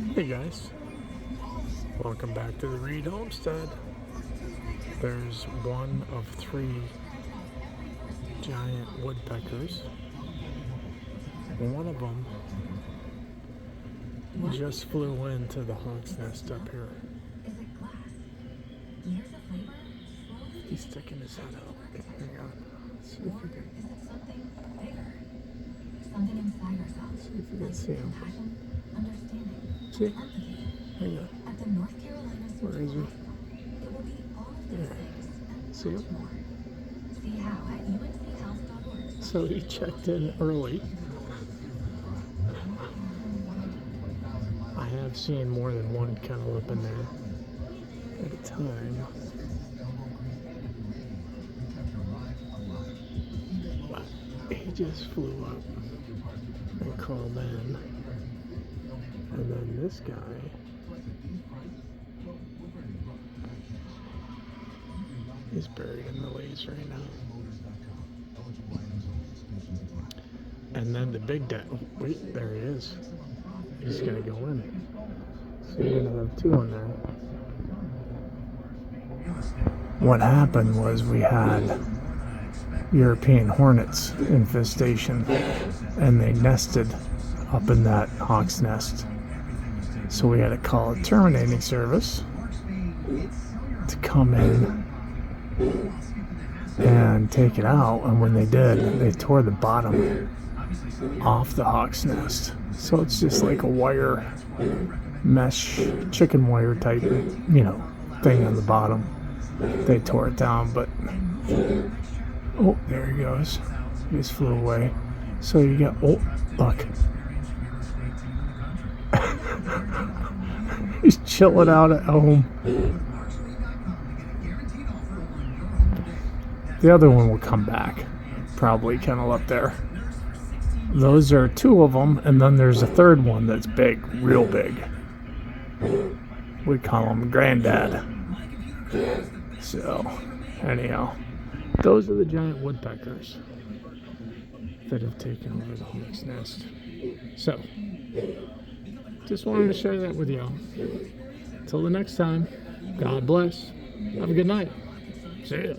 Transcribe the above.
Hey guys, welcome back to the Reed Homestead. There's one of three giant woodpeckers. One of them just flew into the hawk's nest up here. He's sticking his head out. Hang on. Let's see if we can. See if you can see him. See? Hang on. Where is he? There. See him? So he checked in early. I have seen more than one cantaloupe in there at a time. But he just flew up and crawled in. And then this guy is buried in the leaves right now. And then the big dead. Wait, there he is. He's gonna go in. So you're gonna have two in there. What happened was we had European hornets infestation, and they nested up in that hawk's nest. So we had to call a terminating service to come in and take it out. And when they did, they tore the bottom off the hawk's nest. So it's just like a wire mesh, chicken wire type, thing on the bottom. They tore it down, but oh, there he goes. He just flew away. So you got, oh, look. He's chilling out at home. The other one will come back. Probably kennel up there. Those are two of them, and then there's a third one that's big, real big. We call him Granddad. So, anyhow, those are the giant woodpeckers that have taken over the hawk's nest. So, just wanted to share that with y'all. Till the next time, God bless. Have a good night. See ya.